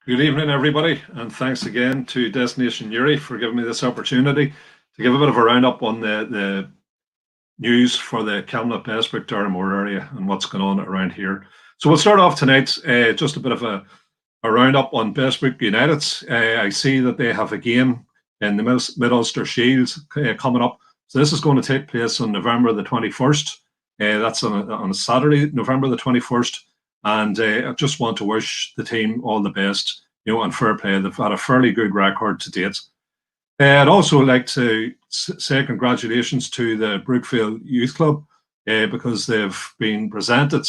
Good evening, everybody, and thanks again to Destination Uri for giving me this opportunity to give a bit of a roundup on the news for the Camlough Bessbrook area and what's going on around here. So we'll start off tonight, just a bit of a roundup on Bessbrook United. I see that they have a game in the Mid-Ulster Shield coming up. So this is going to take place on November the 21st. That's on a Saturday, November the 21st. And I just want to wish the team all the best, and fair play. They've had a fairly good record to date. I'd also like to say congratulations to the Brookfield Youth Club because they've been presented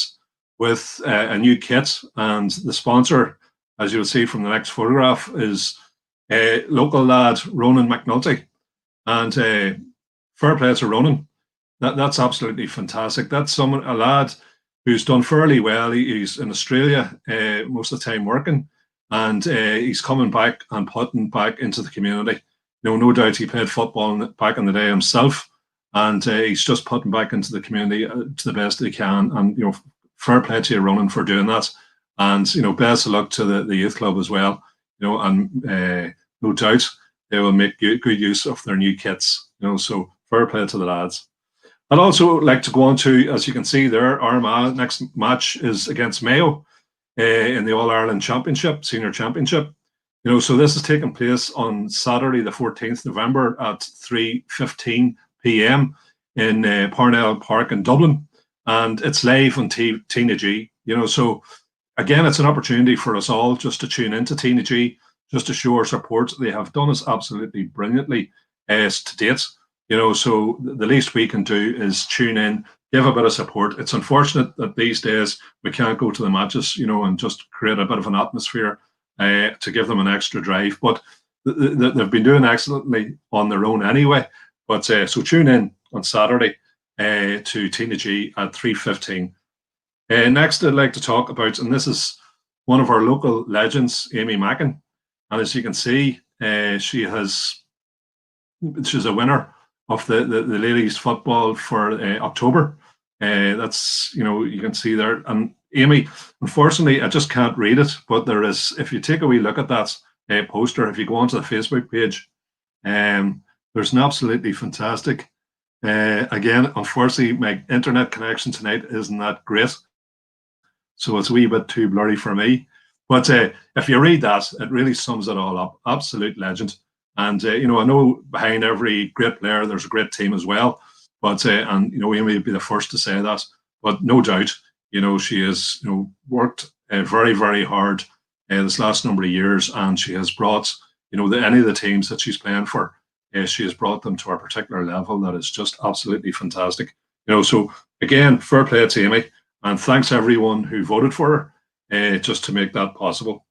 with a new kit, and the sponsor, as you'll see from the next photograph, is a local lad, Ronan McNulty. And fair play to Ronan. That's absolutely fantastic. That's a lad who's done fairly well. He's in Australia most of the time working, and he's coming back and putting back into the community. No doubt he played football back in the day himself, and he's just putting back into the community to the best he can. And fair play to you, Ronan, for doing that. And best of luck to the youth club as well. And no doubt they will make good use of their new kits. So fair play to the lads. I'd also like to go on to, as you can see there, our next match is against Mayo in the All-Ireland Championship, Senior Championship. So this is taking place on Saturday, the 14th November at 3:15 p.m. in Parnell Park in Dublin. And it's live on Tina G. So again, it's an opportunity for us all just to tune into Tina G, just to show our support. They have done us absolutely brilliantly to date. So the least we can do is tune in, give a bit of support. It's unfortunate that these days we can't go to the matches, and just create a bit of an atmosphere to give them an extra drive. But they've been doing excellently on their own anyway. But so tune in on Saturday to Tina G at 3:15. Next, I'd like to talk about, and this is one of our local legends, Amy Mackin. And as you can see, she's a winner of the ladies football for October. That's, you can see there. And Amy, unfortunately, I just can't read it, but there is, if you take a wee look at that poster, if you go onto the Facebook page, there's an absolutely fantastic, again, unfortunately, my internet connection tonight isn't that great. So it's a wee bit too blurry for me. But if you read that, it really sums it all up. Absolute legend. And, I know behind every great player, there's a great team as well. But, and, Amy would be the first to say that. But no doubt, she has, worked very, very hard this last number of years. And she has brought, any of the teams that she's playing for, she has brought them to a particular level that is just absolutely fantastic. So again, fair play to Amy. And thanks everyone who voted for her just to make that possible.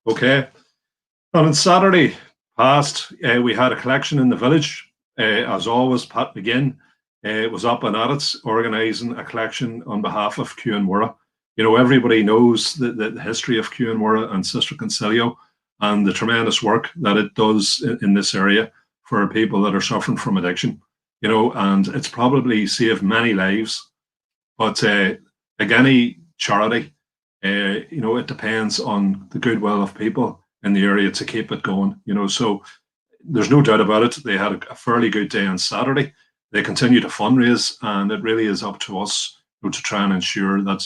Okay. And on Saturday past, we had a collection in the village. As always, Pat McGinn was up and at it, organising a collection on behalf of Cuanmurra. Everybody knows the history of Cuanmurra and Sister Concilio and the tremendous work that it does in this area for people that are suffering from addiction. And it's probably saved many lives. But like any charity, it depends on the goodwill of people in the area to keep it going, so there's no doubt about it. They had a fairly good day on Saturday. They continue to fundraise, and it really is up to us to try and ensure that,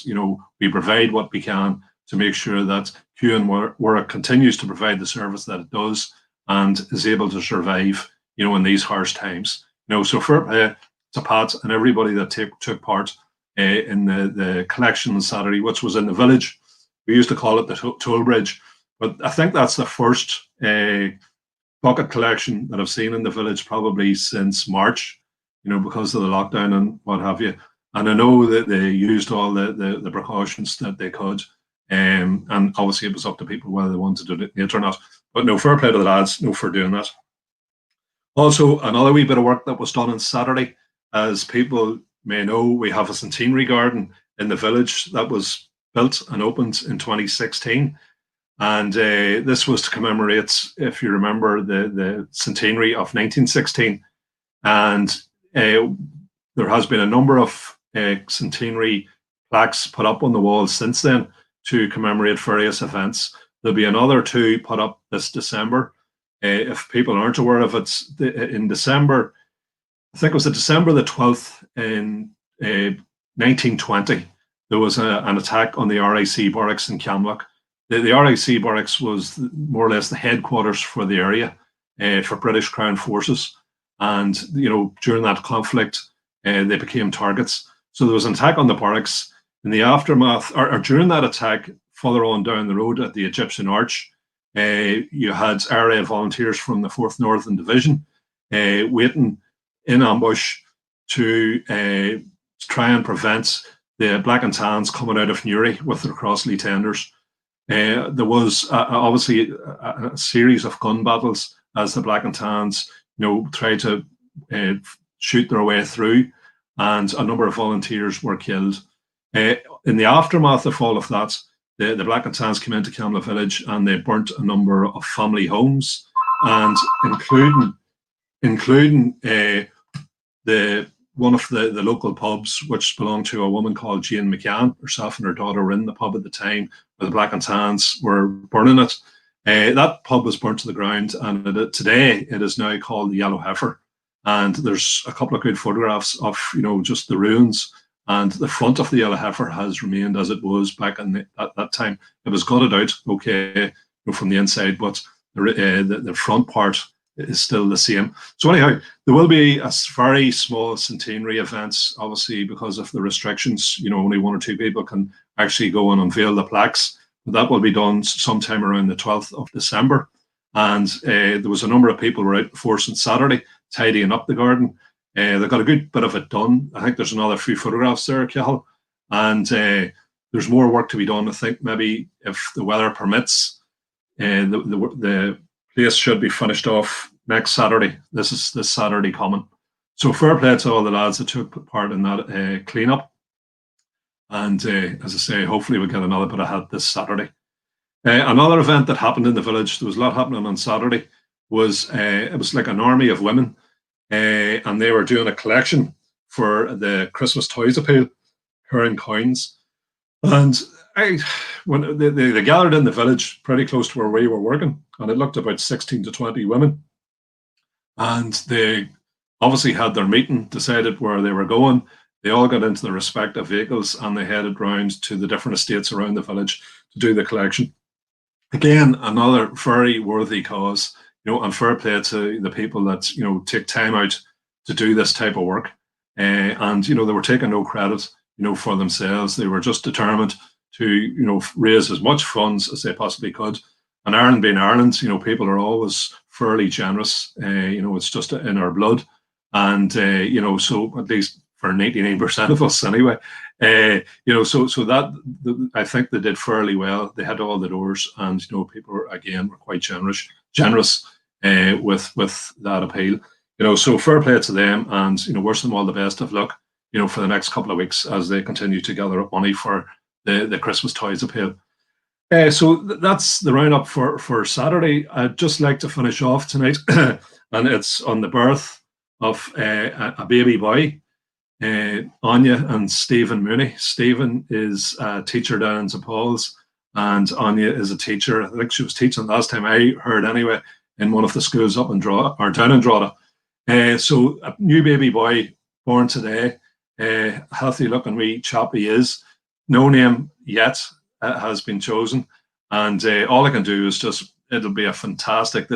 we provide what we can to make sure that Cuanmurra continues to provide the service that it does and is able to survive, in these harsh times. So fair play to Pat and everybody that took part in the collection on Saturday, which was in the village. We used to call it the toll bridge. But I think that's the first bucket collection that I've seen in the village probably since March, because of the lockdown and what have you. And I know that they used all the precautions that they could. And obviously it was up to people whether they wanted to do it or not. But no, fair play to the lads, for doing that. Also, another wee bit of work that was done on Saturday. As people may know, we have a centenary garden in the village that was built and opened in 2016. And this was to commemorate, if you remember, the centenary of 1916. And there has been a number of centenary plaques put up on the walls since then to commemorate various events. There'll be another two put up this December. If people aren't aware of it, in December, I think it was the December the 12th in 1920, there was an attack on the RIC barracks in Camlough. The RIC barracks was more or less the headquarters for the area for British Crown forces. And, during that conflict, they became targets. So there was an attack on the barracks. In the aftermath, or during that attack, further on down the road at the Egyptian Arch, you had area volunteers from the 4th Northern Division waiting in ambush to try and prevent the Black and Tans coming out of Newry with their Crossley tenders. There was obviously a series of gun battles as the Black and Tans, tried to shoot their way through, and a number of volunteers were killed. In the aftermath of all of that, the Black and Tans came into Camlough village and they burnt a number of family homes, and including one of the local pubs, which belonged to a woman called Jane McCann. Herself and her daughter were in the pub at the time where the Black and Tans were burning it. That pub was burnt to the ground, and today it is now called the Yellow Heifer. And there's a couple of good photographs of just the ruins, and the front of the Yellow Heifer has remained as it was back in at that time. It was gutted out, from the inside, but the front part is still the same. So anyhow, there will be a very small centenary events, obviously because of the restrictions. Only one or two people can actually go and unveil the plaques. But that will be done sometime around the 12th of December. And there was a number of people who were out in force on Saturday tidying up the garden. They got a good bit of it done. I think there's another few photographs there, Cahill. And there's more work to be done. I think maybe if the weather permits, the place should be finished off next Saturday. This is this Saturday coming. So fair play to all the lads that took part in that cleanup. And as I say, hopefully we'll get another bit of help this Saturday. Another event that happened in the village, there was a lot happening on Saturday, was it was like an army of women, and they were doing a collection for the Christmas Toys Appeal, carrying coins. And when they gathered in the village pretty close to where we were working, and it looked about 16 to 20 women. And they obviously had their meeting, decided where they were going. They all got into their respective vehicles and they headed round to the different estates around the village to do the collection. Again, another very worthy cause, and fair play to the people that, take time out to do this type of work. And, they were taking no credit, for themselves. They were just determined to, raise as much funds as they possibly could. And Ireland being Ireland, people are always fairly generous. It's just in our blood. And, so at least for 99% of us anyway, so that I think they did fairly well. They had all the doors, and people were quite generous with that appeal. So fair play to them, and wish them all the best of luck, for the next couple of weeks as they continue to gather up money for the Christmas Toys Appeal. So that's the roundup for Saturday. I'd just like to finish off tonight, and it's on the birth of a baby boy. Anya and Stephen Mooney. Stephen is a teacher down in St. Paul's, and Anya is a teacher. I think she was teaching last time I heard anyway in one of the schools up in Drogheda, or down in Drogheda. So a new baby boy born today, healthy looking wee chap he is. No name yet has been chosen, and all I can do is it'll be a fantastic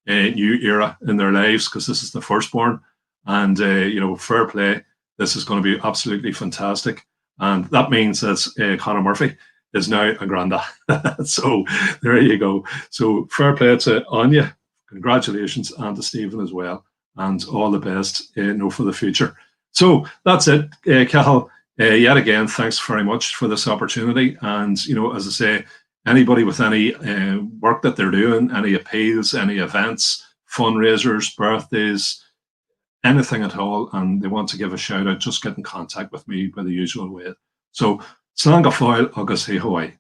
new era in their lives, because this is the firstborn. And, fair play. This is going to be absolutely fantastic. And that means that Conor Murphy is now a granda. So there you go. So fair play to Anya. Congratulations, and to Stephen as well. And all the best for the future. So that's it, Cahill. Yet again, thanks very much for this opportunity. And, as I say, anybody with any work that they're doing, any appeals, any events, fundraisers, birthdays, anything at all, and they want to give a shout out, just get in contact with me by the usual way. So, slán go fáil agus hí Hawaii.